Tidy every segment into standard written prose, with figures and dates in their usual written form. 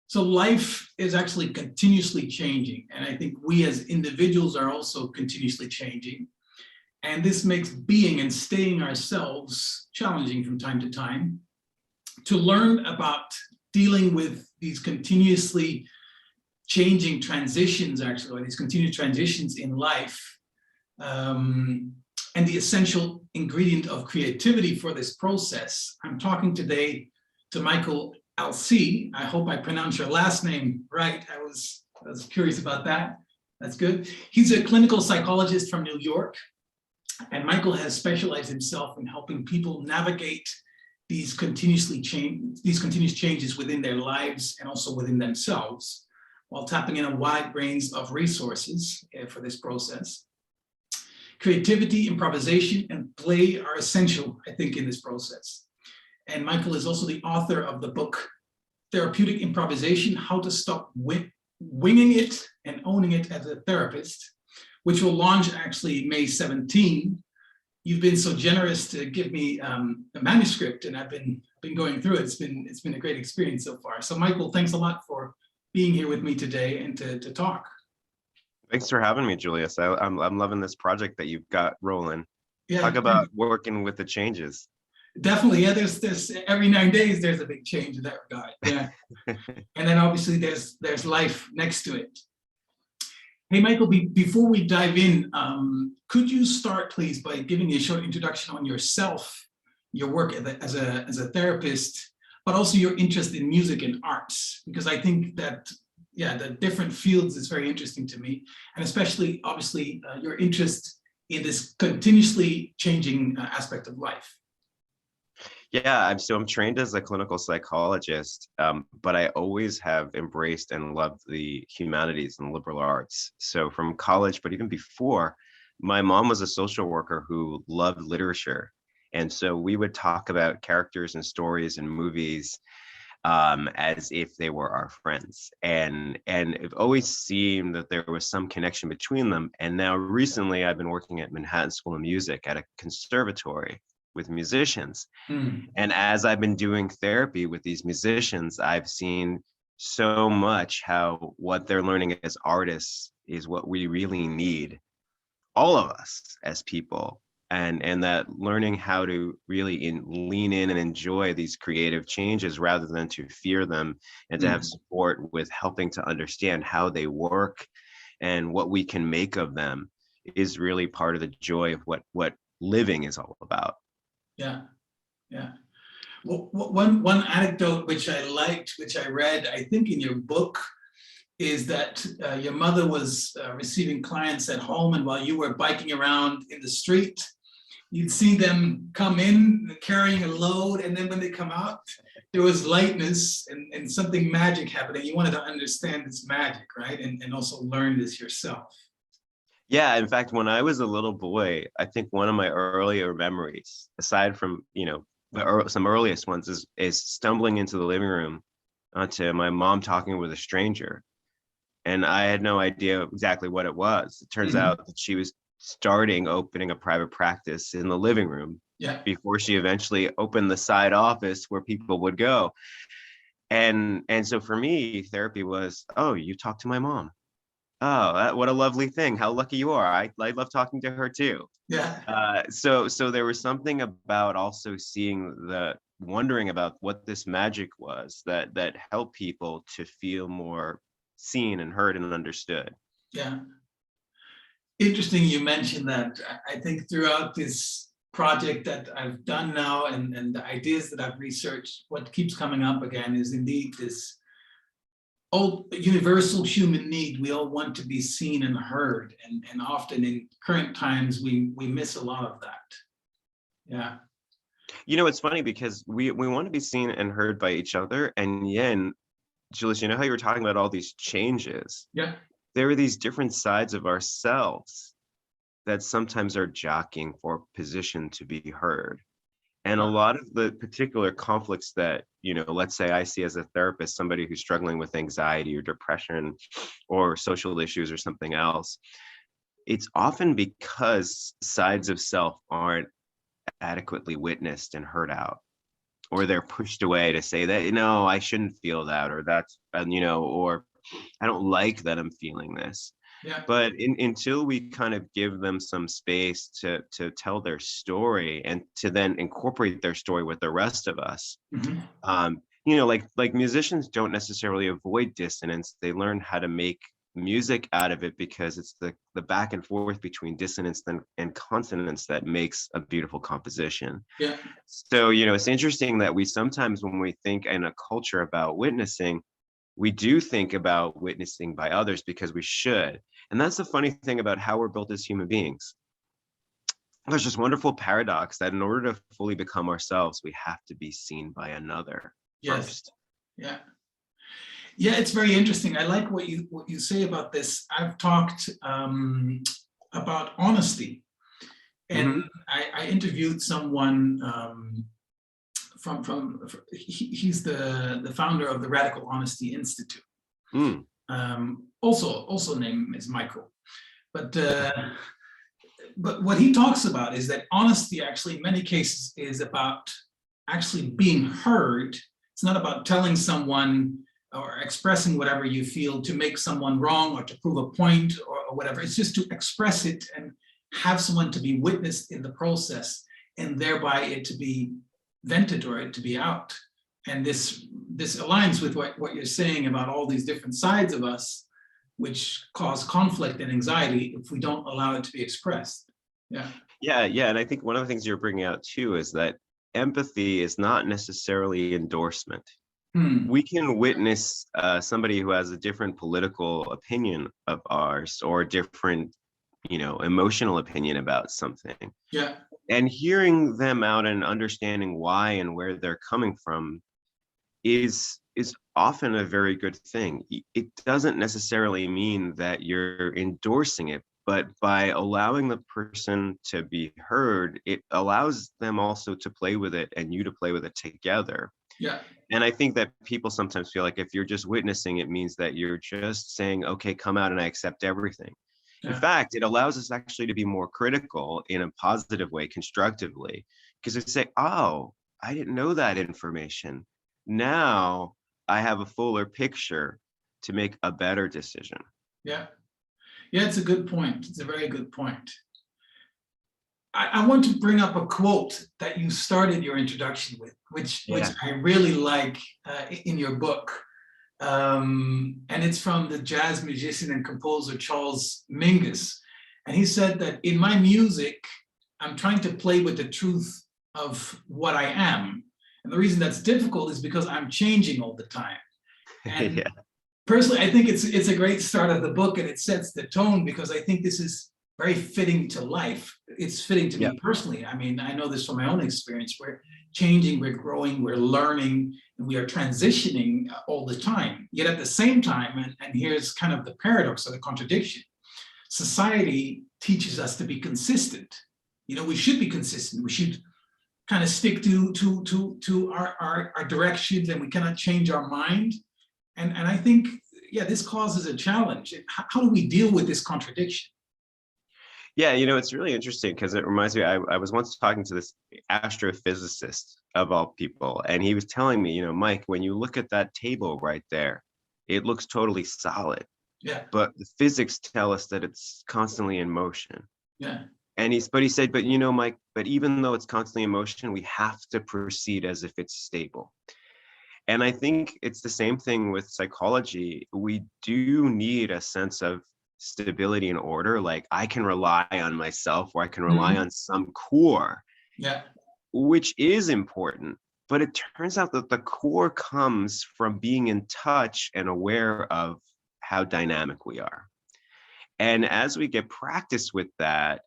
So life is actually continuously changing. And I think we as individuals are also continuously changing. And this makes being and staying ourselves challenging from time to time. To learn about dealing with these continuously changing transitions, actually, or these continuous transitions in life, and the essential ingredient of creativity for this process. I'm talking today to Michael Alcée. I hope I pronounced your last name right. I was curious about that. That's good. He's a clinical psychologist from New York, and Michael has specialized himself in helping people navigate these continuous changes within their lives and also within themselves, while tapping in a wide range of resources for this process. Creativity, improvisation, and play are essential, I think, in this process. And Michael is also the author of the book, Therapeutic Improvisation, How to Stop Winging It and Owning It as a Therapist, which will launch actually May 17. You've been so generous to give me a manuscript, and I've been going through it. It's been a great experience so far. So Michael, thanks a lot for being here with me today and to talk. Thanks for having me, Julius. I'm loving this project that you've got rolling. Yeah. Talk about working with the changes. Definitely, yeah. There's every 9 days there's a big change in that regard. Yeah, and then obviously there's life next to it. Hey, Michael, before we dive in, could you start, please, by giving a short introduction on yourself, your work as a therapist, but also your interest in music and arts? Because I think that, yeah, the different fields is very interesting to me, and especially, obviously, your interest in this continuously changing aspect of life. Yeah, I'm trained as a clinical psychologist, but I always have embraced and loved the humanities and liberal arts. So from college, but even before, my mom was a social worker who loved literature. And so we would talk about characters and stories and movies as if they were our friends. And it always seemed that there was some connection between them. And now recently I've been working at Manhattan School of Music at a conservatory with musicians. And as I've been doing therapy with these musicians, I've seen so much how what they're learning as artists is what we really need, all of us as people, and that learning how to really lean in and enjoy these creative changes rather than to fear them, and to have support with helping to understand how they work and what we can make of them is really part of the joy of what living is all about. Yeah, yeah. Well, one anecdote which I liked, which I read, I think in your book, is that your mother was receiving clients at home, and while you were biking around in the street, you'd see them come in carrying a load, and then when they come out, there was lightness and something magic happening. You wanted to understand this magic, right? And also learn this yourself. Yeah, in fact, when I was a little boy, I think one of my earlier memories, aside from, some earliest ones, is stumbling into the living room onto my mom talking with a stranger. And I had no idea exactly what it was. It turns out that she was opening a private practice in the living room before she eventually opened the side office where people would go. And so for me, therapy was, oh, you talked to my mom. Oh, what a lovely thing. How lucky you are. I love talking to her too. Yeah. So there was something about also wondering about what this magic was that helped people to feel more seen and heard and understood. Yeah. Interesting you mentioned that. I think throughout this project that I've done now and the ideas that I've researched, what keeps coming up again is indeed this old universal human need. We all want to be seen and heard, and often in current times we miss a lot of that. Yeah. It's funny because we want to be seen and heard by each other, and yet, Julius, how you were talking about all these changes? Yeah. There are these different sides of ourselves that sometimes are jockeying for position to be heard. And a lot of the particular conflicts that, let's say I see as a therapist, somebody who's struggling with anxiety or depression or social issues or something else, it's often because sides of self aren't adequately witnessed and heard out. or they're pushed away to say that, no, I shouldn't feel that, or that's, or I don't like that I'm feeling this. Yeah. But until we kind of give them some space to tell their story and to then incorporate their story with the rest of us, like musicians don't necessarily avoid dissonance. They learn how to make music out of it, because it's the back and forth between dissonance and consonance that makes a beautiful composition. Yeah. So, it's interesting that we sometimes, when we think in a culture about witnessing, we do think about witnessing by others because we should. And that's the funny thing about how we're built as human beings. There's this wonderful paradox that in order to fully become ourselves, we have to be seen by another first. Yeah. Yeah, it's very interesting. I like what you say about this. I've talked about honesty, and I interviewed someone he's the founder of the Radical Honesty Institute. Also name is Michael, but what he talks about is that honesty actually in many cases is about actually being heard. It's not about telling someone or expressing whatever you feel to make someone wrong or to prove a point or whatever. It's just to express it and have someone to be witnessed in the process, and thereby it to be vented or it to be out. And this aligns with what you're saying about all these different sides of us, which cause conflict and anxiety if we don't allow it to be expressed. Yeah. And I think one of the things you're bringing out too is that empathy is not necessarily endorsement. We can witness somebody who has a different political opinion of ours, or a different, emotional opinion about something. Yeah. And hearing them out and understanding why and where they're coming from is often a very good thing. It doesn't necessarily mean that you're endorsing it, but by allowing the person to be heard, it allows them also to play with it and you to play with it together. Yeah. And I think that people sometimes feel like if you're just witnessing, it means that you're just saying, okay, come out and I accept everything. Yeah. In fact, it allows us actually to be more critical in a positive way, constructively, because we say, oh, I didn't know that information. Now I have a fuller picture to make a better decision. Yeah. Yeah, it's a good point. It's a very good point. I want to bring up a quote that you started your introduction with, which I really like in your book. And it's from the jazz musician and composer Charles Mingus. And he said that in my music, I'm trying to play with the truth of what I am. And the reason that's difficult is because I'm changing all the time. And personally, I think it's a great start of the book, and it sets the tone, because I think this is very fitting to life. It's fitting to me personally. I mean, I know this from my own experience. We're changing, we're growing, we're learning, and we are transitioning all the time. Yet at the same time, and here's kind of the paradox or the contradiction, society teaches us to be consistent. We should be consistent. We should kind of stick to our directions, and we cannot change our mind. And I think, this causes a challenge. How do we deal with this contradiction? Yeah, it's really interesting because it reminds me, I was once talking to this astrophysicist of all people, and he was telling me, Mike, when you look at that table right there, it looks totally solid. Yeah. But the physics tell us that it's constantly in motion. Yeah. And he said, but Mike, but even though it's constantly in motion, we have to proceed as if it's stable. And I think it's the same thing with psychology. We do need a sense of stability and order. Like, I can rely on myself, or I can rely on some core, which is important. But it turns out that the core comes from being in touch and aware of how dynamic we are. And as we get practice with that,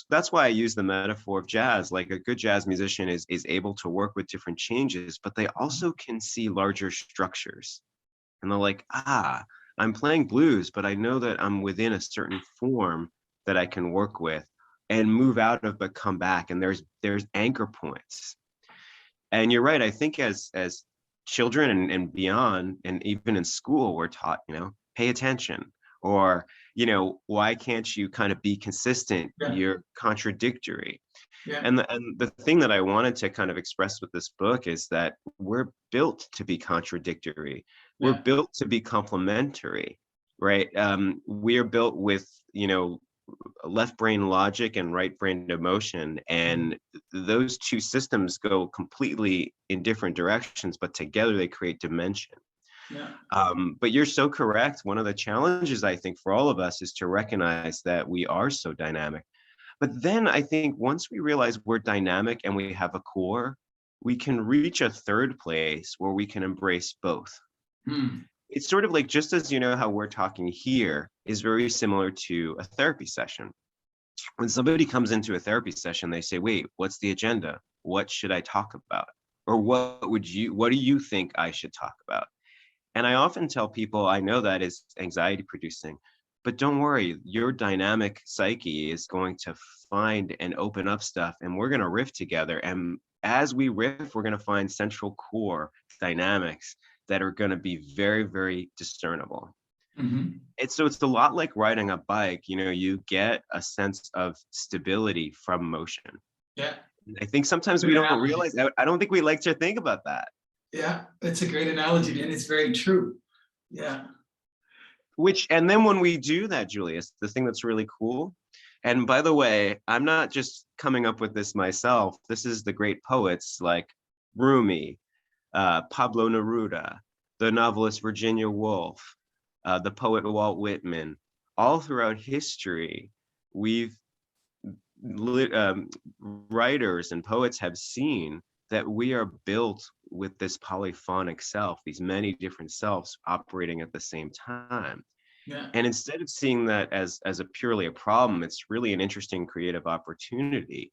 that's why I use the metaphor of jazz. Like, a good jazz musician is able to work with different changes, but they also can see larger structures. And they're like, I'm playing blues, but I know that I'm within a certain form that I can work with and move out of, but come back. And there's anchor points. And you're right. I think as children and beyond, and even in school, we're taught, pay attention, Or, why can't you kind of be consistent? Yeah. You're contradictory. Yeah. And the thing that I wanted to kind of express with this book is that we're built to be contradictory. We're Yeah. built to be complementary, right? We're built with, left brain logic and right brain emotion. And those two systems go completely in different directions, but together they create dimension. Yeah. But you're so correct. One of the challenges, I think, for all of us is to recognize that we are so dynamic. But then I think once we realize we're dynamic and we have a core, we can reach a third place where we can embrace both. It's sort of like, just as how we're talking here is very similar to a therapy session. When somebody comes into a therapy session, they say, wait, what's the agenda? What should I talk about? Or what do you think I should talk about? And I often tell people, I know that is anxiety producing, but don't worry, your dynamic psyche is going to find and open up stuff, and we're going to riff together. And as we riff, we're going to find central core dynamics that are going to be very, very discernible. Mm-hmm. It's a lot like riding a bike. You get a sense of stability from motion. Yeah. I think sometimes we don't realize that. I don't think we like to think about that. Yeah, it's a great analogy, and it's very true. Yeah. And then when we do that, Julius, the thing that's really cool, and by the way, I'm not just coming up with this myself. This is the great poets like Rumi, Pablo Neruda, the novelist Virginia Woolf, the poet Walt Whitman. All throughout history, writers and poets have seen that we are built with this polyphonic self, these many different selves operating at the same time. Yeah. And instead of seeing that as purely a problem, it's really an interesting creative opportunity.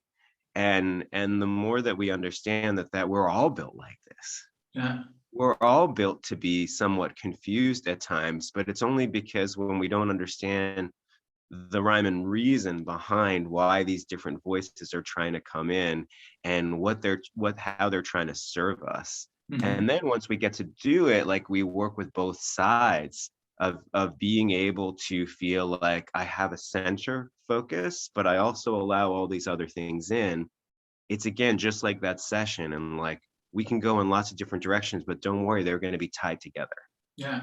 And the more that we understand that we're all built like this. Yeah. We're all built to be somewhat confused at times, but it's only because when we don't understand the rhyme and reason behind why these different voices are trying to come in and how they're trying to serve us. Mm-hmm. And then once we get to do it, like, we work with both sides of being able to feel like I have a center focus, but I also allow all these other things in. It's, again, just like that session, and like, we can go in lots of different directions, but don't worry, they're going to be tied together. Yeah.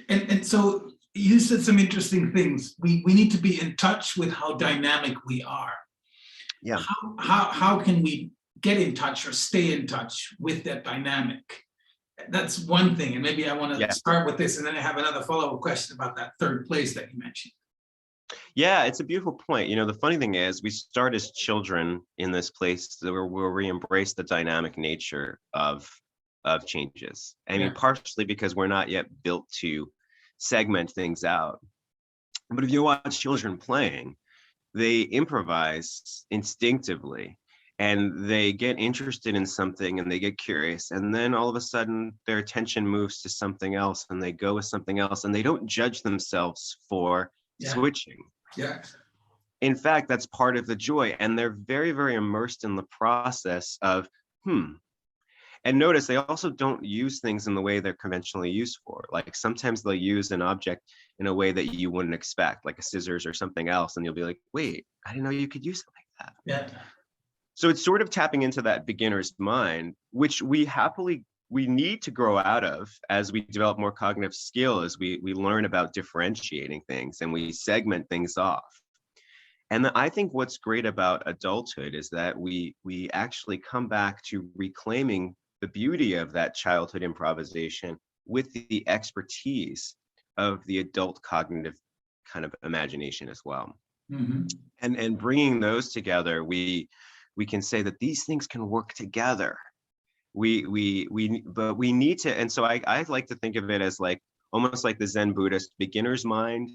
And so you said some interesting things. We need to be in touch with how dynamic we are. Yeah. How can we get in touch or stay in touch with that dynamic? That's one thing. And maybe I want to start with this, and then I have another follow-up question about that third place that you mentioned. Yeah, it's a beautiful point. The funny thing is, we start as children in this place where we embrace the dynamic nature of changes. I mean, partially because we're not yet built to segment things out. But if you watch children playing, they improvise instinctively, and they get interested in something, and they get curious, and then all of a sudden their attention moves to something else, and they go with something else, and they don't judge themselves for switching. Yeah. In fact, that's part of the joy, and they're very, very immersed in the process of And notice they also don't use things in the way they're conventionally used for. Like, sometimes they'll use an object in a way that you wouldn't expect, like a scissors or something else, and you'll be like, wait, I didn't know you could use it like that. Yeah. So it's sort of tapping into that beginner's mind, which we need to grow out of as we develop more cognitive skill, as we learn about differentiating things and we segment things off. And I think what's great about adulthood is that we actually come back to reclaiming the beauty of that childhood improvisation with the expertise of the adult cognitive kind of imagination as well. Mm-hmm. And bringing those together, we can say that these things can work together. But we need to, and so I like to think of it as like almost like the Zen Buddhist beginner's mind,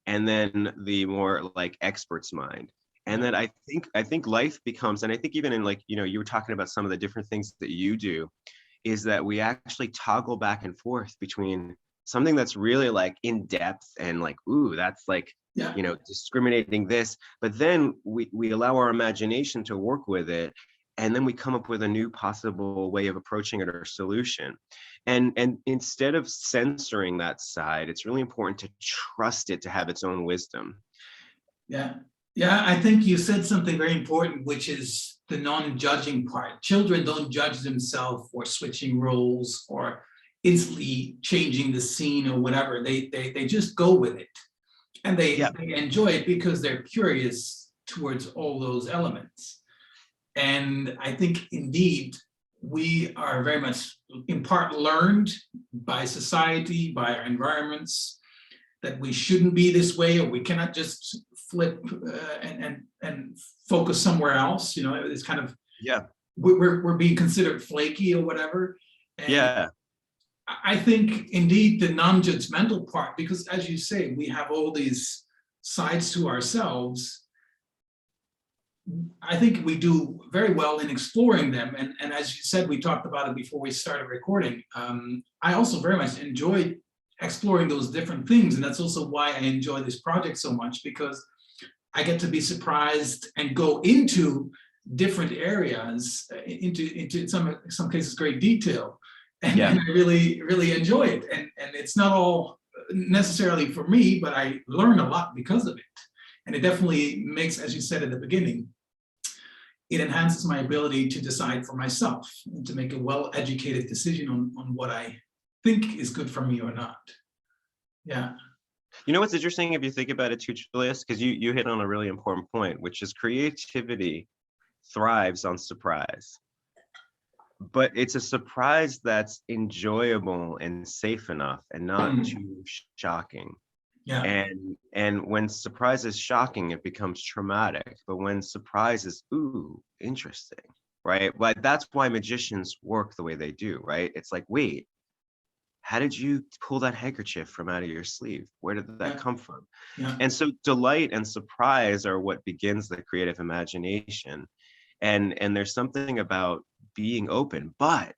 and then the more like expert's mind. And then I think life becomes, and I think even in, like, you were talking about some of the different things that you do, is that we actually toggle back and forth between something that's really like in depth and like, ooh, that's like, discriminating this, but then we allow our imagination to work with it, and then we come up with a new possible way of approaching it or solution. And instead of censoring that side, it's really important to trust it to have its own wisdom. Yeah. Yeah, I think you said something very important, which is the non-judging part. Children don't judge themselves for switching roles or instantly changing the scene or whatever. They just go with it. And they enjoy it because they're curious towards all those elements. And I think indeed, we are very much in part learned by society, by our environments, that we shouldn't be this way, or we cannot just flip and focus somewhere else. You know, it's kind of, we're being considered flaky or whatever. And I think indeed the non-judgmental part, because as you say, we have all these sides to ourselves. I think we do very well in exploring them. And as you said, we talked about it before we started recording. I also very much enjoy exploring those different things. And that's also why I enjoy this project so much, because I get to be surprised and go into different areas, into some cases great detail. And I really, really enjoy it. And it's not all necessarily for me, but I learn a lot because of it. And it definitely makes, as you said at the beginning, it enhances my ability to decide for myself and to make a well-educated decision on what I think is good for me or not. Yeah. You know what's interesting if you think about it too, Julius, because you hit on a really important point, which is creativity thrives on surprise. But it's a surprise that's enjoyable and safe enough and not too shocking. Yeah. And when surprise is shocking, it becomes traumatic. But when surprise is, ooh, interesting, right? Like that's why magicians work the way they do, right? It's like, wait, how did you pull that handkerchief from out of your sleeve? Where did that come from? Yeah. And so delight and surprise are what begins the creative imagination. And there's something about being open, but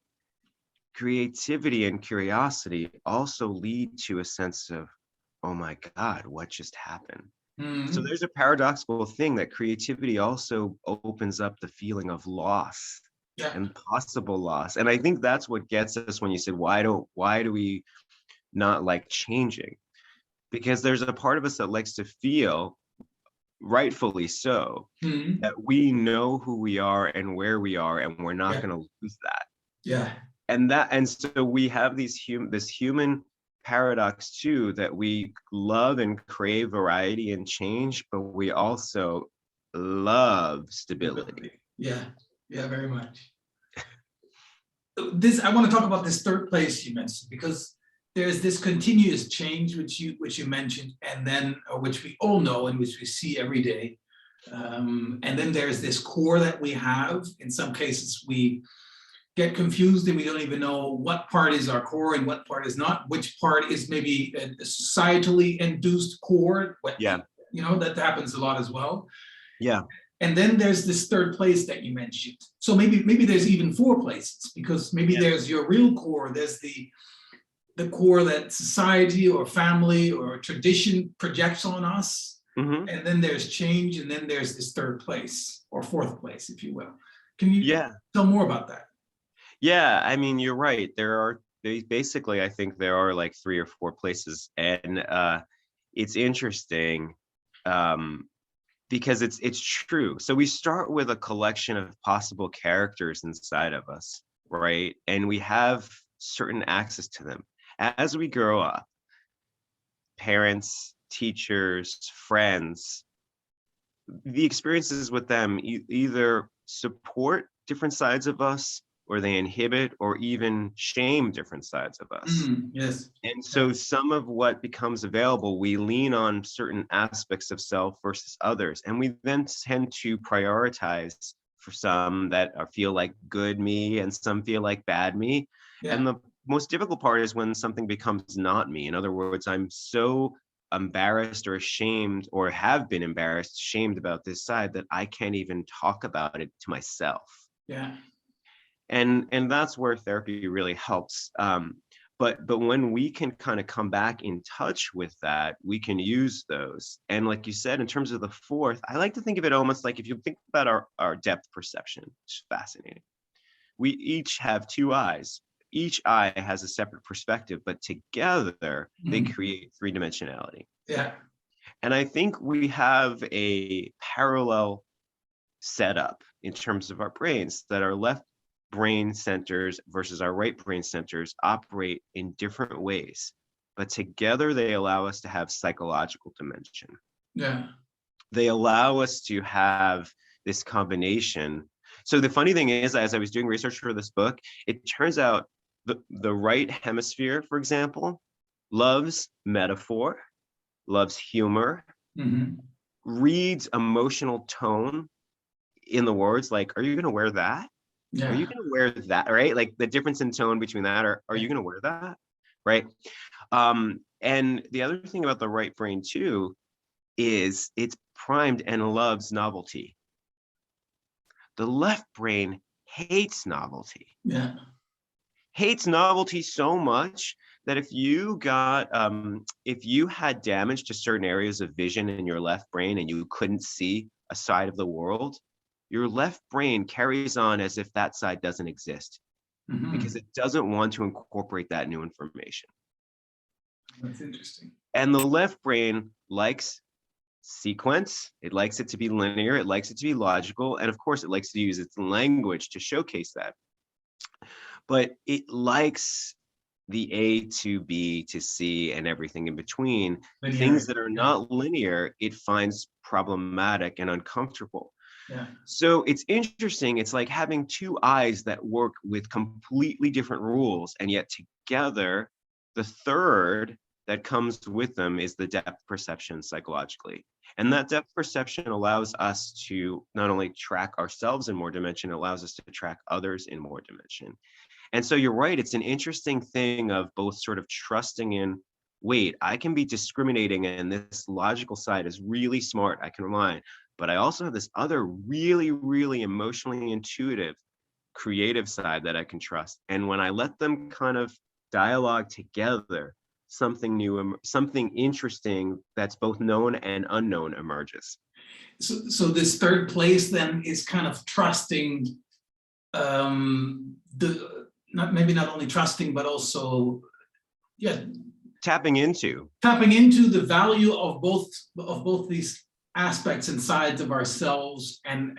creativity and curiosity also lead to a sense of, oh my God, what just happened? So there's a paradoxical thing that creativity also opens up the feeling of loss and possible loss. And I think that's what gets us when you said, why do we not like changing? Because there's a part of us that likes to feel, rightfully so, that we know who we are and where we are, and we're not going to lose that. Yeah. And so we have this human paradox too, that we love and crave variety and change, but we also love stability. Yeah, very much. I want to talk about this third place you mentioned, because there's this continuous change which you mentioned, and then which we all know and which we see every day. And then there's this core that we have. In some cases, we get confused and we don't even know what part is our core and what part is not, which part is maybe a societally induced core. You know, that happens a lot as well. Yeah. And then there's this third place that you mentioned. So maybe there's even four places, because maybe there's your real core, there's the core that society or family or tradition projects on us. And then there's change, and then there's this third place or fourth place, if you will. Can you tell more about that? Yeah, I mean, you're right. Basically, I think there are like 3 or 4 places, and it's interesting because it's true. So we start with a collection of possible characters inside of us, right? And we have certain access to them. As we grow up, parents, teachers, friends, the experiences with them either support different sides of us, or they inhibit or even shame different sides of us. Yes. And so some of what becomes available, we lean on certain aspects of self versus others. And we then tend to prioritize for some that feel like good me and some feel like bad me. And the most difficult part is when something becomes not me. In other words, I'm so embarrassed or ashamed, or have been embarrassed, shamed about this side, that I can't even talk about it to myself. Yeah. And that's where therapy really helps. But when we can kind of come back in touch with that, we can use those. And like you said, in terms of the fourth, I like to think of it almost like if you think about our depth perception, it's fascinating. We each have two eyes. Each eye has a separate perspective, but together they create three-dimensionality. Yeah. And I think we have a parallel setup in terms of our brains, that our left brain centers versus our right brain centers operate in different ways, but together they allow us to have psychological dimension. Yeah. They allow us to have this combination. So the funny thing is, as I was doing research for this book, it turns out the right hemisphere, for example, loves metaphor, loves humor, reads emotional tone in the words, like, are you going to wear that? Yeah. Are you going to wear that? Right? Like the difference in tone between that, or are you going to wear that? Right. And the other thing about the right brain too is it's primed and loves novelty. The left brain hates novelty. Yeah. Hates novelty so much that if you had damage to certain areas of vision in your left brain and you couldn't see a side of the world, your left brain carries on as if that side doesn't exist, because it doesn't want to incorporate that new information. That's interesting. And the left brain likes sequence. It likes it to be linear. It likes it to be logical. And of course, it likes to use its language to showcase that. But it likes the A to B to C and everything in between. Linear. Things that are not linear, it finds problematic and uncomfortable. Yeah. So it's interesting. It's like having two eyes that work with completely different rules, and yet together, the third that comes with them is the depth perception psychologically. And that depth perception allows us to not only track ourselves in more dimension, it allows us to track others in more dimension. And so you're right, it's an interesting thing of both sort of trusting in, wait, I can be discriminating and this logical side is really smart, I can rely on, but I also have this other really, really emotionally intuitive, creative side that I can trust. And when I let them kind of dialogue together, something new, something interesting that's both known and unknown emerges. So this third place then is kind of trusting, not only trusting, but also, tapping into the value of both these aspects and sides of ourselves, and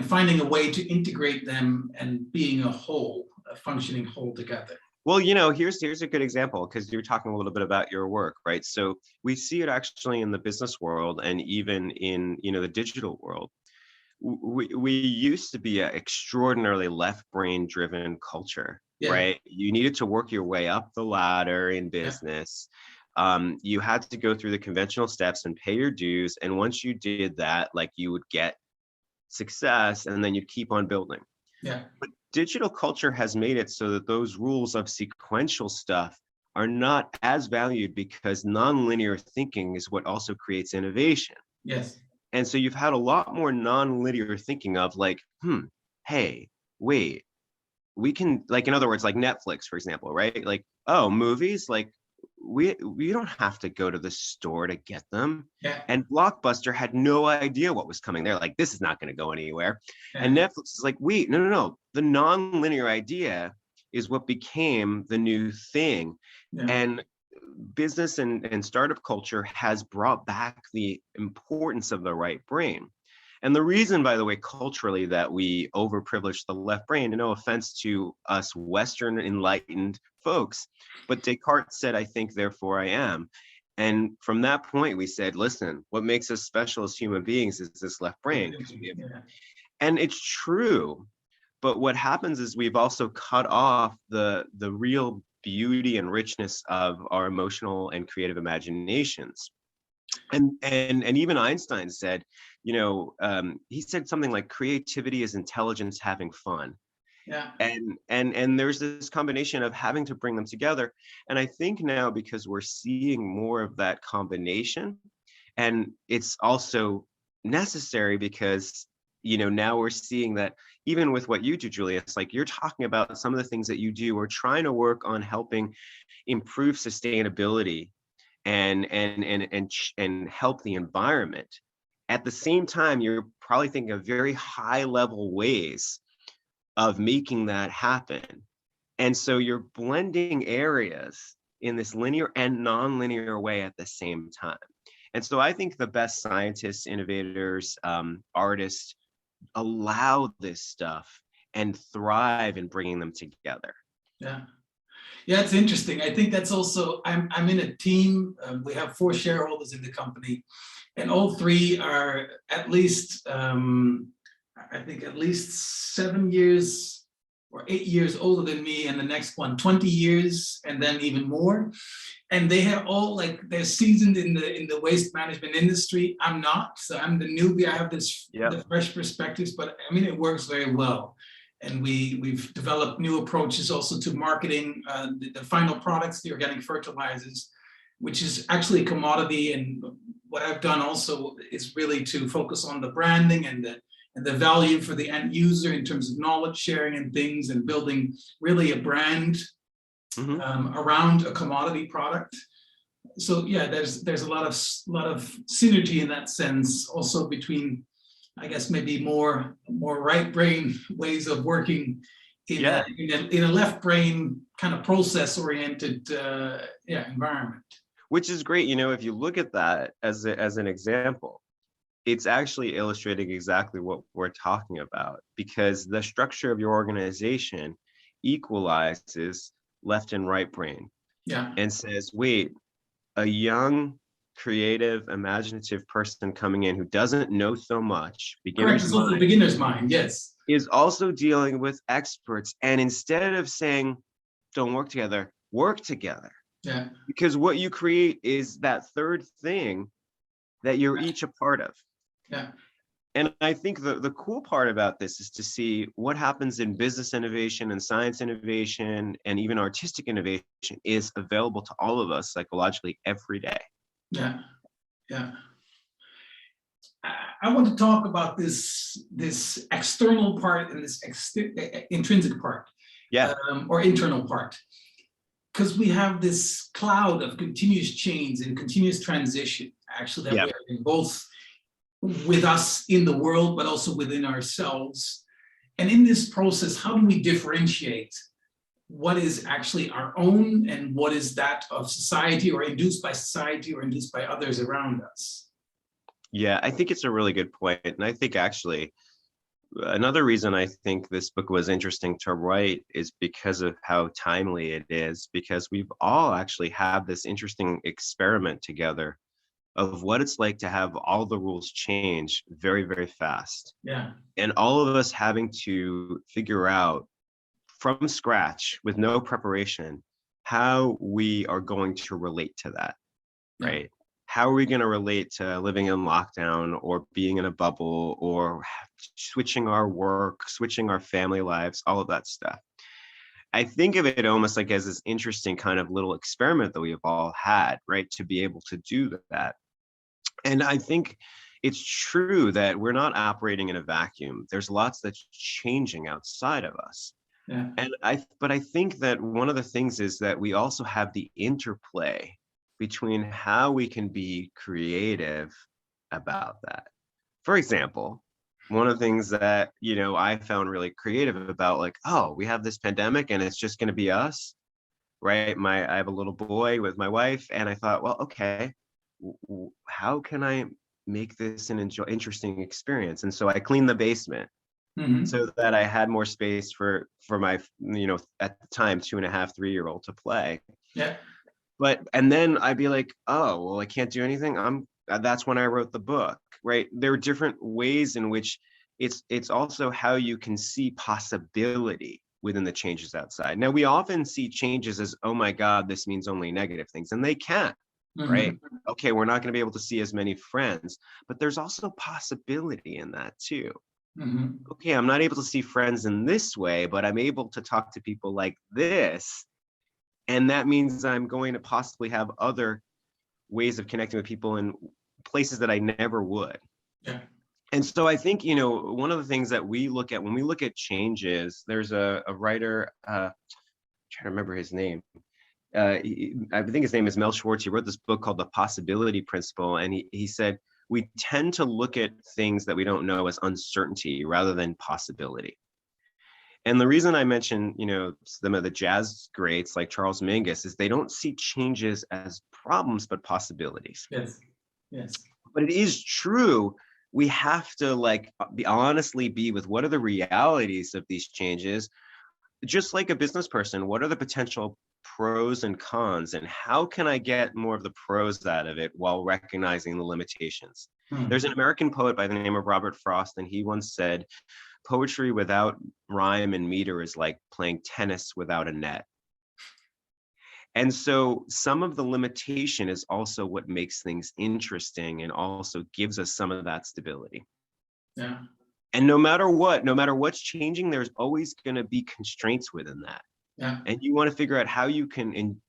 finding a way to integrate them and being a whole, a functioning whole together. Well, here's a good example, because you're talking a little bit about your work, right? So we see it actually in the business world and even in, the digital world. We used to be an extraordinarily left brain driven culture, right? You needed to work your way up the ladder in business. You had to go through the conventional steps and pay your dues. And once you did that, like, you would get success and then you'd keep on building. Yeah. But digital culture has made it so that those rules of sequential stuff are not as valued, because nonlinear thinking is what also creates innovation. Yes. And so you've had a lot more nonlinear thinking of like, hey, wait, we can, like, in other words, like Netflix, for example, right? Like, oh, movies, like we don't have to go to the store to get them. Yeah. And Blockbuster had no idea what was coming. They're like, this is not going to go anywhere. Yeah. And Netflix is like, wait, no. The nonlinear idea is what became the new thing. Yeah. And business and startup culture has brought back the importance of the right brain. And the reason, by the way, culturally, that we overprivilege the left brain, and no offense to us Western enlightened folks, but Descartes said, I think, therefore I am. And from that point, we said, listen, what makes us special as human beings is this left brain. Yeah. And it's true. But what happens is we've also cut off the real beauty and richness of our emotional and creative imaginations. And even Einstein said, he said something like, creativity is intelligence having fun. Yeah. And there's this combination of having to bring them together. And I think now, because we're seeing more of that combination, and it's also necessary because now we're seeing that even with what you do, Julia, it's like you're talking about some of the things that you do or trying to work on helping improve sustainability and help the environment. At the same time, you're probably thinking of very high level ways of making that happen. And so you're blending areas in this linear and non-linear way at the same time. And so I think the best scientists, innovators, artists allow this stuff and thrive in bringing them together. Yeah. Yeah, it's interesting. I think that's also, I'm in a team. We have 4 shareholders in the company, and all 3 are at least, I think at least 7 years or 8 years older than me, and the next one 20 years, and then even more. And they have all, like, they're seasoned in the waste management industry. I'm not, so I'm the newbie. I have the fresh perspectives, but I mean, it works very well. And we've developed new approaches also to marketing the final products, the organic fertilizers, which is actually a commodity. And what I've done also is really to focus on the branding and the value for the end user in terms of knowledge sharing and things, and building really a brand around a commodity product. So yeah, there's a lot of synergy in that sense, also between, I guess, maybe more right brain ways of working in a left brain kind of process oriented environment. Which is great. If you look at that as an example, it's actually illustrating exactly what we're talking about, because the structure of your organization equalizes left and right brain. Yeah. And says, wait, a young, creative, imaginative person coming in who doesn't know so much, beginner's mind, yes, is also dealing with experts. And instead of saying, don't work together, work together. Yeah. Because what you create is that third thing that you're each a part of. Yeah. And I think the cool part about this is to see what happens in business innovation and science innovation and even artistic innovation is available to all of us psychologically every day. Yeah, yeah. I want to talk about this external part and this intrinsic part, or internal part, because we have this cloud of continuous change and continuous transition, actually, that we're both with us in the world, but also within ourselves. And in this process, how do we differentiate what is actually our own and what is that of society, or induced by society, or induced by others around us? Yeah, I think it's a really good point. And I think actually another reason I think this book was interesting to write is because of how timely it is, because we've all actually had this interesting experiment together of what it's like to have all the rules change very, very fast. Yeah. And all of us having to figure out from scratch with no preparation how we are going to relate to that, right? How are we going to relate to living in lockdown or being in a bubble or switching our work, switching our family lives, all of that stuff. I think of it almost like as this interesting kind of little experiment that we've all had, right? To be able to do that. And I think it's true that we're not operating in a vacuum. There's lots that's changing outside of us. Yeah. But I think that one of the things is that we also have the interplay between how we can be creative about that. For example, one of the things that, I found really creative about, like, oh, we have this pandemic and it's just going to be us, right? I have a little boy with my wife, and I thought, well, okay, how can I make this an interesting experience? And so I cleaned the basement so that I had more space for my, at the time, 2.5, 3-year-old to play. Yeah. And then I'd be like, oh, well, I can't do anything. That's when I wrote the book, right? There are different ways in which it's also how you can see possibility within the changes outside. Now, we often see changes as, oh my God, this means only negative things, and they can't, right? Okay, we're not going to be able to see as many friends, but there's also possibility in that too. Okay, I'm not able to see friends in this way, but I'm able to talk to people like this. And that means I'm going to possibly have other ways of connecting with people in places that I never would. Yeah. And so I think, one of the things that we look at when we look at changes, there's a writer, trying to remember his name. I think his name is Mel Schwartz. He wrote this book called The Possibility Principle. And he said, we tend to look at things that we don't know as uncertainty rather than possibility. And the reason I mention, some of the jazz greats like Charles Mingus is they don't see changes as problems, but possibilities. Yes. Yes. But it is true. We have to honestly be with what are the realities of these changes. Just like a business person, what are the potential pros and cons, and how can I get more of the pros out of it while recognizing the limitations? There's an American poet by the name of Robert Frost, and he once said, poetry without rhyme and meter is like playing tennis without a net. And so some of the limitation is also what makes things interesting and also gives us some of that stability. Yeah. And no matter what's changing, there's always going to be constraints within that. Yeah. And you want to figure out how you can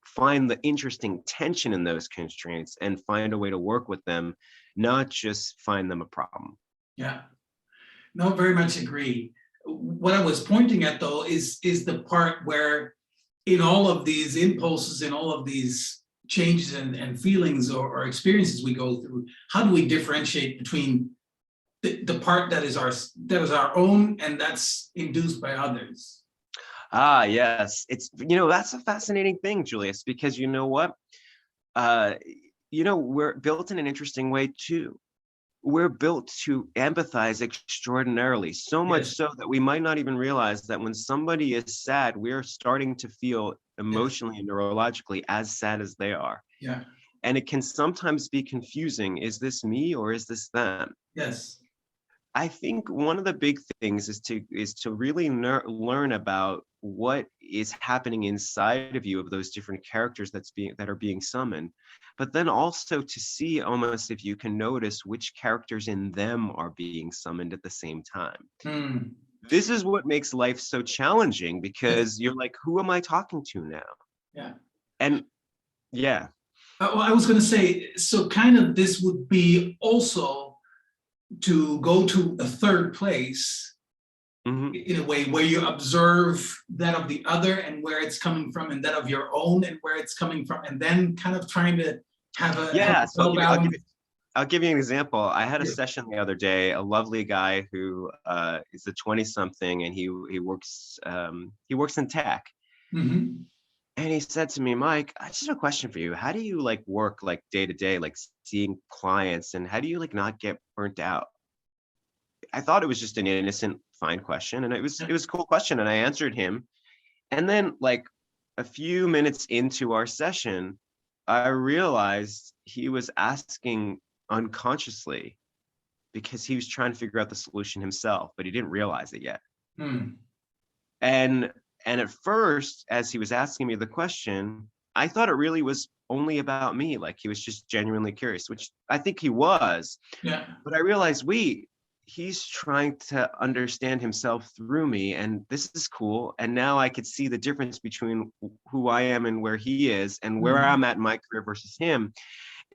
find the interesting tension in those constraints and find a way to work with them, not just find them a problem. Yeah. No, very much agree. What I was pointing at though is the part where in all of these impulses, in all of these changes and feelings or experiences we go through, how do we differentiate between the part that is our own and that's induced by others? Ah, yes. It's, that's a fascinating thing, Julius, because you know what? We're built in an interesting way too. We're built to empathize extraordinarily, so much so that we might not even realize that when somebody is sad, we're starting to feel emotionally and neurologically as sad as they are. Yeah. And it can sometimes be confusing. Is this me or is this them? Yes. I think one of the big things is to really learn about what is happening inside of you of those different characters that are being summoned, but then also to see almost if you can notice which characters in them are being summoned at the same time. This is what makes life so challenging because you're like, who am I talking to now? Yeah. And yeah. Well, I was going to say, so kind of this would be also to go to a third place in a way where you observe that of the other and where it's coming from and that of your own and where it's coming from, and then kind of trying to have a so I'll give you an example. I had a session the other day, a lovely guy who is a 20-something, and he works in tech. And he said to me, Mike, I just have a question for you. How do you work day to day, seeing clients, and how do you not get burnt out? I thought it was just an innocent, fine question. And it was a cool question. And I answered him. And then a few minutes into our session, I realized he was asking unconsciously because he was trying to figure out the solution himself, but he didn't realize it yet. And at first, as he was asking me the question, I thought it really was only about me. He was just genuinely curious, which I think he was. Yeah. But I realized, he's trying to understand himself through me, and this is cool. And now I could see the difference between who I am and where he is, and where I'm at in my career versus him.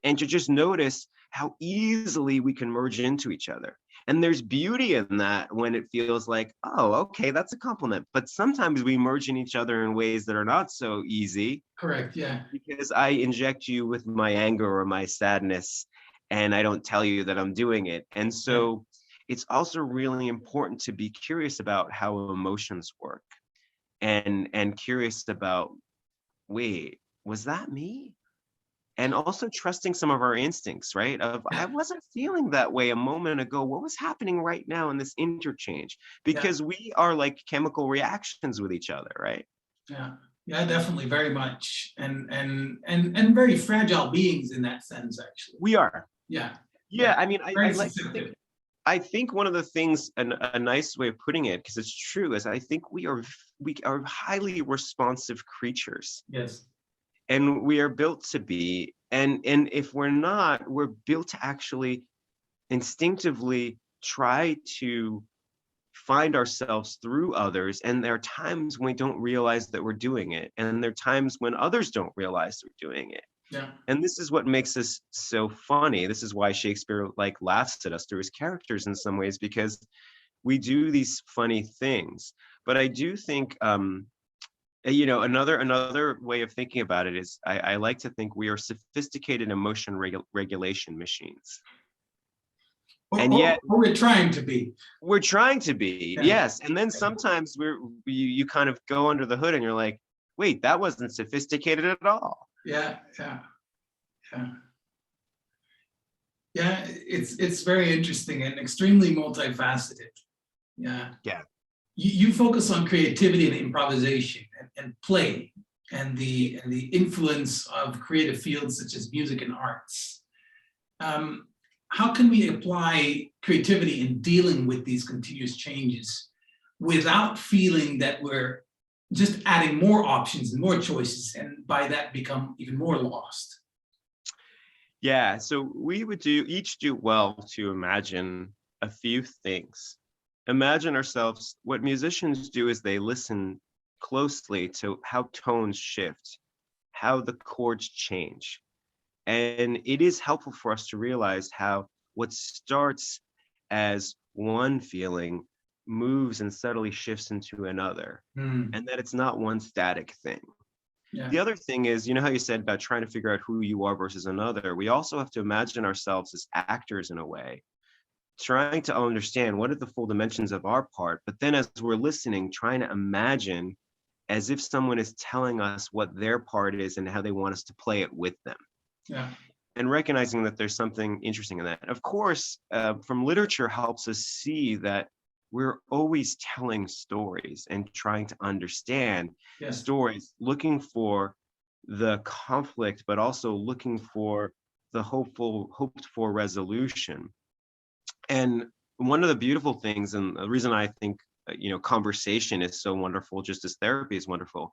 And to just notice how easily we can merge into each other. And there's beauty in that when it feels like, oh, okay, that's a compliment. But sometimes we merge in each other in ways that are not so easy. Correct, yeah. Because I inject you with my anger or my sadness, and I don't tell you that I'm doing it. And so it's also really important to be curious about how emotions work and curious about, wait, was that me? And also trusting some of our instincts, right? I wasn't feeling that way a moment ago. What was happening right now in this interchange? Because we are like chemical reactions with each other, right? Yeah, definitely, very much, and very fragile beings in that sense. Actually, we are. Yeah. I mean, I think one of the things, and a nice way of putting it, because it's true, is I think we are highly responsive creatures. Yes. And we are built to be, and if we're not, we're built to actually instinctively try to find ourselves through others. And there are times when we don't realize that we're doing it. And there are times when others don't realize we're doing it. Yeah. And this is what makes us so funny. This is why Shakespeare like laughs at us through his characters in some ways, because we do these funny things. But I do think, another way of thinking about it is I like to think we are sophisticated emotion regulation machines. And yet Or we're trying to be. we're trying to be, Yeah. yes. And then sometimes you kind of go under the hood and you're like, wait, that wasn't sophisticated at all. Yeah. It's very interesting and extremely multifaceted. Yeah. Yeah. You focus on creativity and improvisation and play and the influence of creative fields such as music and arts. How can we apply creativity in dealing with these continuous changes without feeling that we're just adding more options and more choices, and by that become even more lost? Yeah, so we would each do well to imagine a few things. Imagine ourselves, what musicians do is they listen closely to how tones shift, how the chords change. And it is helpful for us to realize how what starts as one feeling moves and subtly shifts into another, and that it's not one static thing. Yeah. The other thing is, you know how you said about trying to figure out who you are versus another, we also have to imagine ourselves as actors in a way, trying to understand what are the full dimensions of our part, but then as we're listening, trying to imagine as if someone is telling us what their part is and how they want us to play it with them. Yeah. And recognizing that there's something interesting in that. Of course, from literature helps us see that we're always telling stories and trying to understand Yes. stories, looking for the conflict, but also looking for the hoped for resolution. And one of the beautiful things, and the reason I think conversation is so wonderful, just as therapy is wonderful,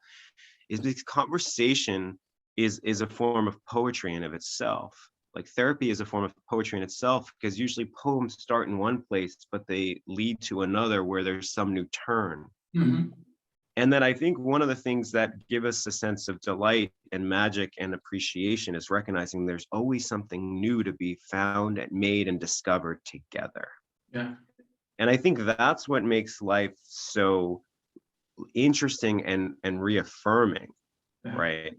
is because conversation is a form of poetry in of itself. Like therapy is a form of poetry in itself, because usually poems start in one place, but they lead to another where there's some new turn. Mm-hmm. And then I think one of the things that give us a sense of delight and magic and appreciation is recognizing there's always something new to be found and made and discovered together. Yeah. And I think that's what makes life so interesting and reaffirming, Yeah. right?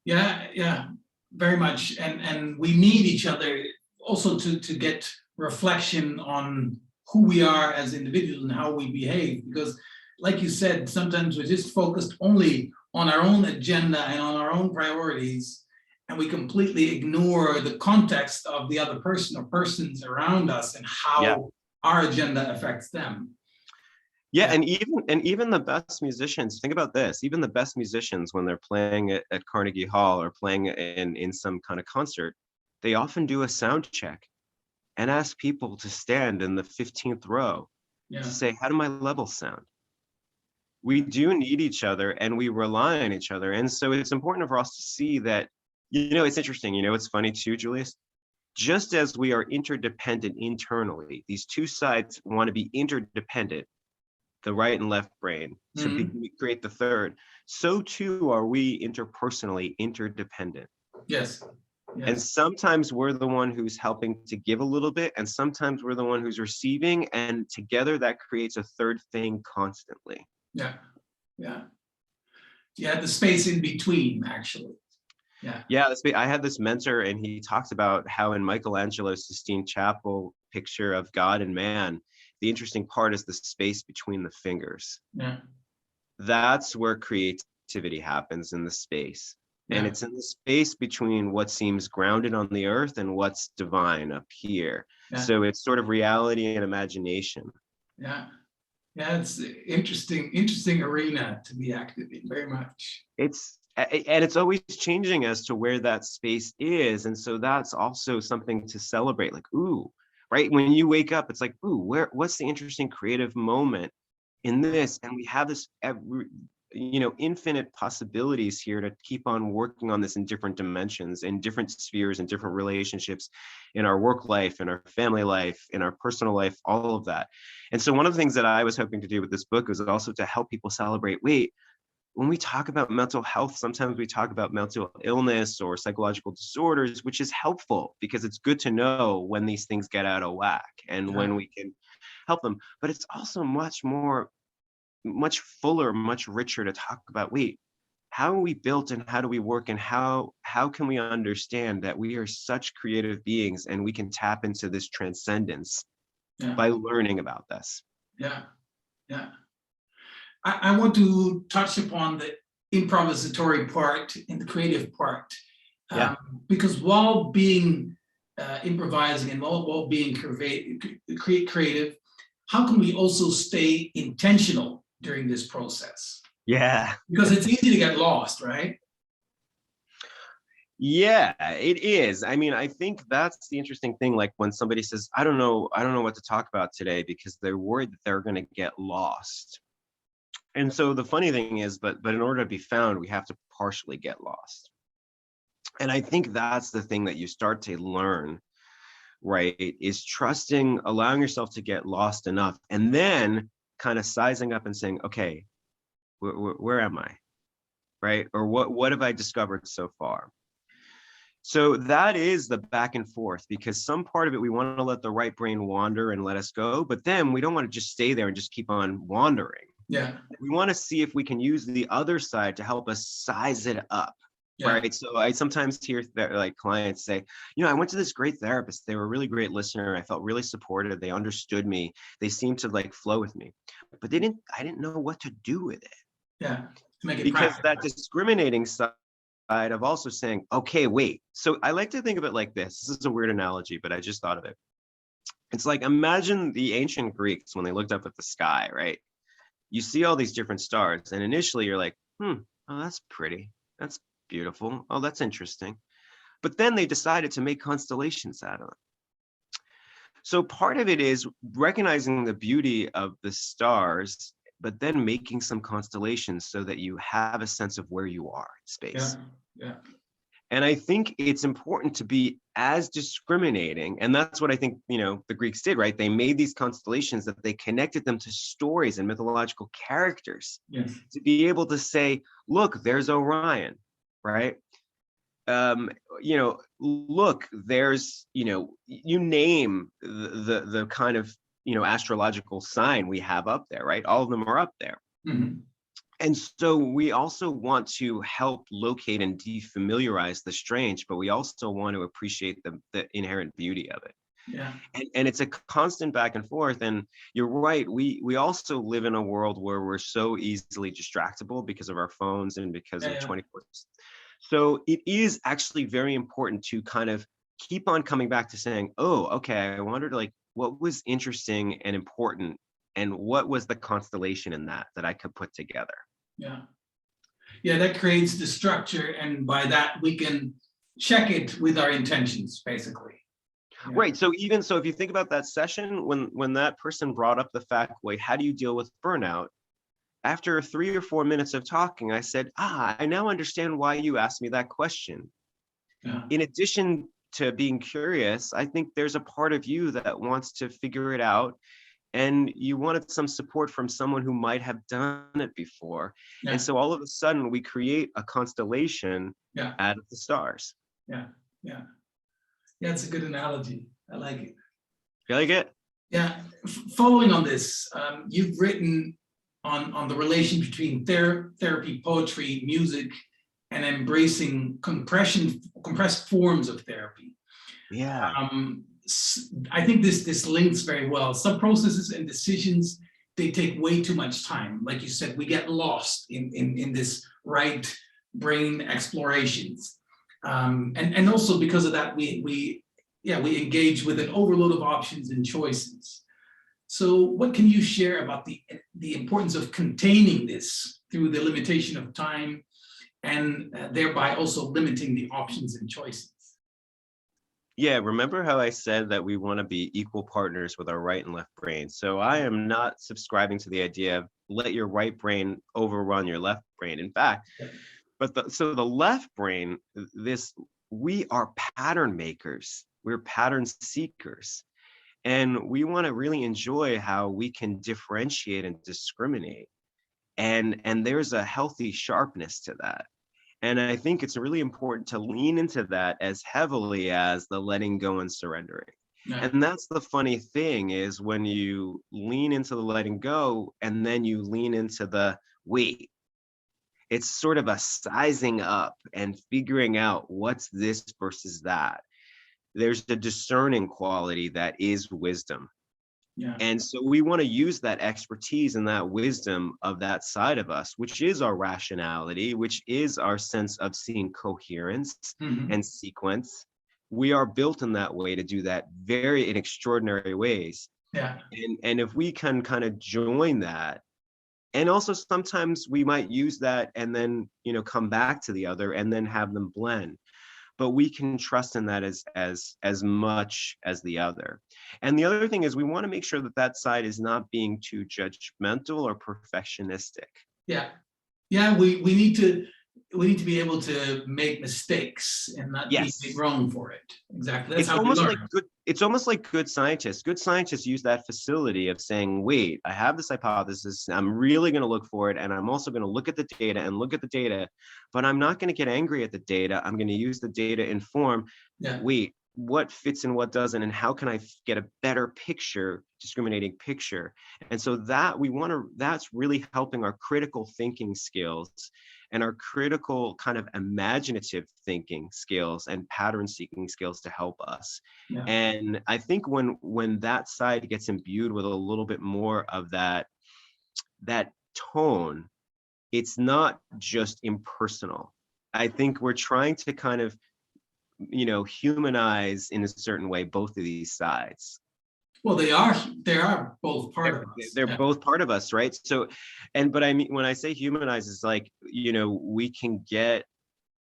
Yeah, very much. And we need each other also to get reflection on who we are as individuals and how we behave. Because like you said, sometimes we're just focused only on our own agenda and on our own priorities, and we completely ignore the context of the other person or persons around us and how our agenda affects them. Yeah, and even the best musicians, think about this, even the best musicians, when they're playing at Carnegie Hall or playing in some kind of concert, they often do a sound check and ask people to stand in the 15th row to say, how do my levels sound? We do need each other and we rely on each other. And so it's important for us to see that, it's interesting, it's funny too, Julius, just as we are interdependent internally, these two sides want to be interdependent, the right and left brain, to create the third. So too are we interpersonally interdependent. Yes. And sometimes we're the one who's helping to give a little bit, and sometimes we're the one who's receiving, and together that creates a third thing constantly. Yeah. The space in between, actually. Yeah, I had this mentor, and he talked about how in Michelangelo's Sistine Chapel picture of God and man, the interesting part is the space between the fingers. Yeah. That's where creativity happens, in the space. And it's in the space between what seems grounded on the earth and what's divine up here. So it's sort of reality and imagination. Yeah, it's interesting arena to be active in, very much. It's always changing as to where that space is. And so that's also something to celebrate, like, ooh, right? When you wake up, it's like, ooh, what's the interesting creative moment in this? And we have this, infinite possibilities here to keep on working on this in different dimensions, in different spheres, in different relationships, in our work life, in our family life, in our personal life, all of that. And so one of the things that I was hoping to do with this book was also to help people celebrate, wait, when we talk about mental health, sometimes we talk about mental illness or psychological disorders, which is helpful because it's good to know when these things get out of whack and when we can help them. But it's also much fuller, much richer to talk about, wait, how are we built and how do we work, and how can we understand that we are such creative beings and we can tap into this transcendence by learning about this. Yeah, yeah. I want to touch upon the improvisatory part and the creative part. Because while being improvising and while being creative, how can we also stay intentional during this process? Yeah. Because it's easy to get lost, right? Yeah, it is. I mean, I think that's the interesting thing. Like when somebody says, I don't know what to talk about today because they're worried that they're going to get lost. And so the funny thing is, but in order to be found, we have to partially get lost. And I think that's the thing that you start to learn, right? Is trusting, allowing yourself to get lost enough, and then kind of sizing up and saying, okay, where am I? Right? Or what have I discovered so far? So that is the back and forth, because some part of it, we want to let the right brain wander and let us go, but then we don't want to just stay there and just keep on wandering. Yeah. We want to see if we can use the other side to help us size it up. Right. So I sometimes hear that, like, clients say, I went to this great therapist. They were a really great listener. I felt really supported. They understood me. They seemed to like flow with me, but I didn't know what to do with it. Yeah. To make it because practical. That discriminating side of also saying, okay, wait. So I like to think of it like this. This is a weird analogy, but I just thought of it. It's like, imagine the ancient Greeks when they looked up at the sky, right? You see all these different stars, and initially you're like, oh, that's pretty. That's beautiful. Oh, that's interesting. But then they decided to make constellations out of it. So part of it is recognizing the beauty of the stars, but then making some constellations so that you have a sense of where you are in space. Yeah. And I think it's important to be as discriminating. And that's what I think, the Greeks did, right? They made these constellations that they connected them to stories and mythological characters. Yes. To be able to say, look, there's Orion, right? Look, there's, you name the kind of, astrological sign we have up there, right? All of them are up there. Mm-hmm. And so we also want to help locate and defamiliarize the strange, but we also want to appreciate the inherent beauty of it. Yeah. And it's a constant back and forth. And you're right. We also live in a world where we're so easily distractible because of our phones and because of 24. So it is actually very important to kind of keep on coming back to saying, oh, okay, I wondered what was interesting and important, and what was the constellation in that I could put together. Yeah, that creates the structure, and by that we can check it with our intentions, basically. Right. So even so, if you think about that session, when that person brought up the fact, wait, how do you deal with burnout? After 3 or 4 minutes of talking, I said, I now understand why you asked me that question. In addition to being curious, I think there's a part of you that wants to figure it out, and you wanted some support from someone who might have done it before. And so all of a sudden we create a constellation out of the stars. Yeah, it's a good analogy. I like it. You like it? Yeah. Following on this, you've written on the relation between therapy, poetry, music, and embracing compressed forms of therapy. I think this links very well. Some processes and decisions, they take way too much time. Like you said, we get lost in this right brain explorations. And also because of that, we engage with an overload of options and choices. So what can you share about the importance of containing this through the limitation of time, and thereby also limiting the options and choices? Yeah, remember how I said that we want to be equal partners with our right and left brain. So I am not subscribing to the idea of let your right brain overrun your left brain. In fact, so the left brain, we are pattern makers. We're pattern seekers. And we want to really enjoy how we can differentiate and discriminate. And there's a healthy sharpness to that. And I think it's really important to lean into that as heavily as the letting go and surrendering. Yeah. And that's the funny thing, is when you lean into the letting go and then you lean into the wait, it's sort of a sizing up and figuring out what's this versus that. There's the discerning quality that is wisdom. Yeah. And so we want to use that expertise and that wisdom of that side of us, which is our rationality, which is our sense of seeing coherence and sequence. We are built in that way to do that in extraordinary ways. Yeah. And if we can kind of join that, and also sometimes we might use that and then, come back to the other and then have them blend. But we can trust in that as much as the other. And the other thing is, we want to make sure that that side is not being too judgmental or perfectionistic. Yeah. Yeah, we need to be able to make mistakes and not be wrong for it. Exactly. That's how we learn. It's almost like good scientists. Good scientists use that facility of saying, wait, I have this hypothesis, I'm really going to look for it, and I'm also going to look at the data, but I'm not going to get angry at the data. I'm going to use the data to inform, wait, what fits and what doesn't, and how can I get a better discriminating picture? And so that's really helping our critical thinking skills and our critical kind of imaginative thinking skills and pattern seeking skills to help us. Yeah. And I think when that side gets imbued with a little bit more of that tone, it's not just impersonal. I think we're trying to kind of, humanize in a certain way both of these sides. Well, they are both part of us. They're both part of us, right? So, but I mean, when I say humanize, it's like, we can get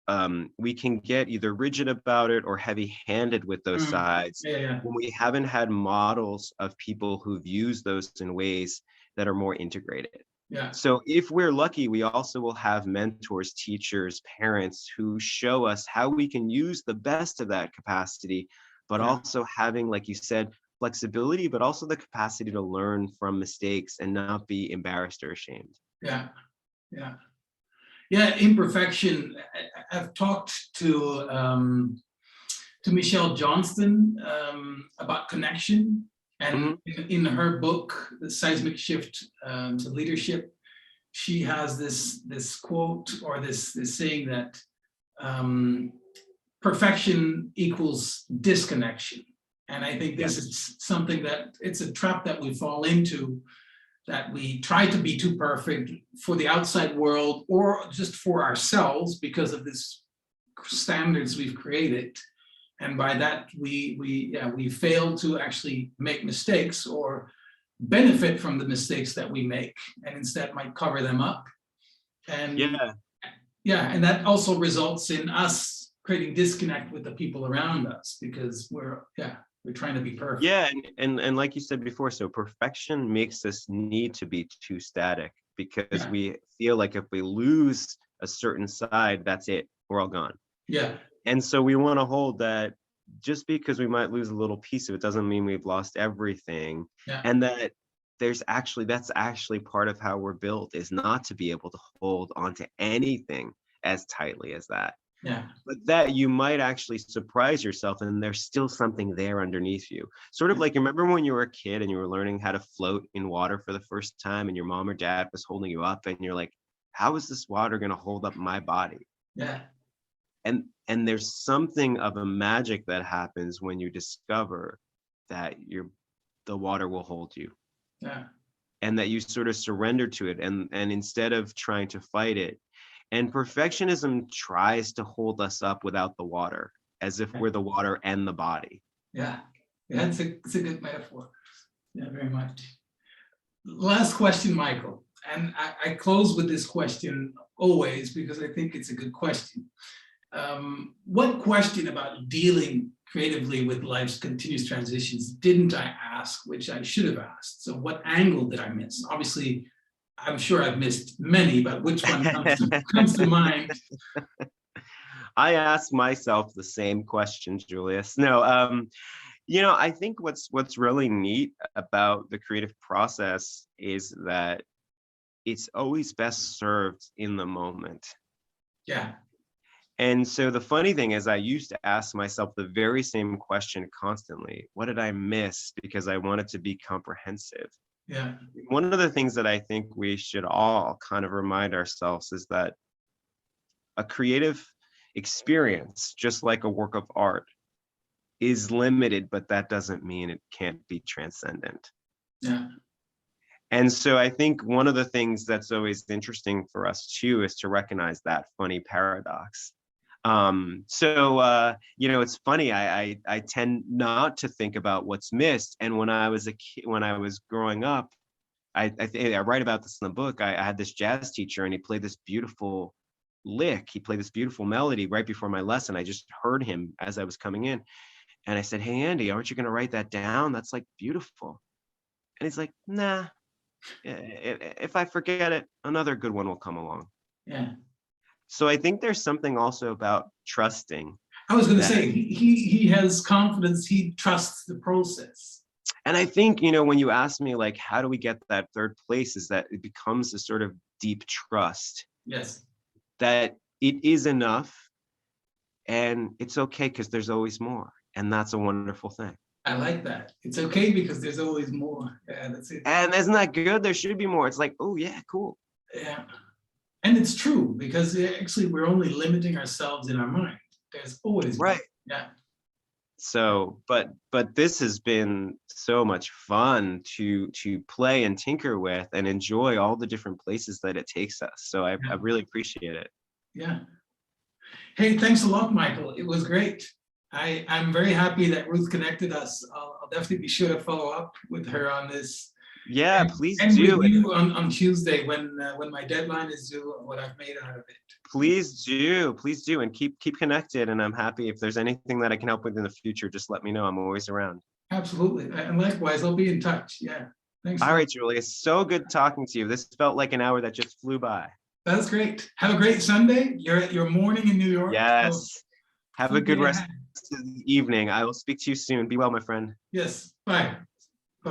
either rigid about it or heavy-handed with those sides when we haven't had models of people who've used those in ways that are more integrated. Yeah. So if we're lucky, we also will have mentors, teachers, parents who show us how we can use the best of that capacity, but also having, like you said, flexibility, but also the capacity to learn from mistakes and not be embarrassed or ashamed. Yeah. Imperfection. I've talked to Michelle Johnston about connection, and in her book, The Seismic Shift to Leadership, she has this quote, or this saying that perfection equals disconnection. And I think this is something that it's a trap that we fall into, that we try to be too perfect for the outside world or just for ourselves because of these standards we've created. And by that, we fail to actually make mistakes or benefit from the mistakes that we make, and instead might cover them up. And and that also results in us creating disconnect with the people around us because we're trying to be perfect. Yeah, and like you said before, so perfection makes us need to be too static because we feel like if we lose a certain side, that's it, we're all gone. Yeah. And so we want to hold that just because we might lose a little piece of it doesn't mean we've lost everything. Yeah. And that that's actually part of how we're built, is not to be able to hold onto anything as tightly as that. Yeah. But that you might actually surprise yourself and there's still something there underneath you. Sort of like, remember when you were a kid and you were learning how to float in water for the first time and your mom or dad was holding you up and you're like, how is this water going to hold up my body? Yeah. And there's something of a magic that happens when you discover that the water will hold you. Yeah. And that you sort of surrender to it and instead of trying to fight it. And perfectionism tries to hold us up without the water, as if we're the water and the body. Yeah, it's a good metaphor. Yeah, very much. Last question, Michael. And I close with this question always because I think it's a good question. What question about dealing creatively with life's continuous transitions didn't I ask, which I should have asked? So what angle did I miss? Obviously, I'm sure I've missed many, but which one comes to mind? I ask myself the same question, Julius. No, I think what's really neat about the creative process is that it's always best served in the moment. Yeah. And so the funny thing is, I used to ask myself the very same question constantly. What did I miss? Because I wanted to be comprehensive. Yeah. One of the things that I think we should all kind of remind ourselves is that a creative experience, just like a work of art, is limited, but that doesn't mean it can't be transcendent. Yeah. And so I think one of the things that's always interesting for us too is to recognize that funny paradox. It's funny. I tend not to think about what's missed. And when I was a kid, when I was growing up, I write about this in the book. I had this jazz teacher, and he played this beautiful lick. He played this beautiful melody right before my lesson. I just heard him as I was coming in, and I said, "Hey, Andy, aren't you going to write that down? That's like beautiful." And he's like, "Nah. If I forget it, another good one will come along." Yeah. So I think there's something also about trusting. I was going to say, he has confidence, he trusts the process. And I think, when you ask me, like, how do we get that third place, is that it becomes a sort of deep trust. Yes. That it is enough and it's okay because there's always more. And that's a wonderful thing. I like that. It's okay because there's always more. Yeah, that's it. And isn't that good? There should be more. It's like, oh yeah, cool. Yeah. And it's true, because actually we're only limiting ourselves in our mind. There's always right. More. Yeah. So, but this has been so much fun to play and tinker with and enjoy all the different places that it takes us. So I really appreciate it. Yeah. Hey, thanks a lot, Michael. It was great. I'm very happy that Ruth connected us. I'll definitely be sure to follow up with her on this. Yeah, please and do. With you on Tuesday when my deadline is due, what I've made out of it. Please do, and keep connected. And I'm happy if there's anything that I can help with in the future. Just let me know. I'm always around. Absolutely, and likewise, I'll be in touch. Yeah, thanks. All right, Julie. It's so good talking to you. This felt like an hour that just flew by. That's great. Have a great Sunday. You're at your morning in New York. Yes. So have a good rest of the evening. I will speak to you soon. Be well, my friend. Yes. Bye. Bye.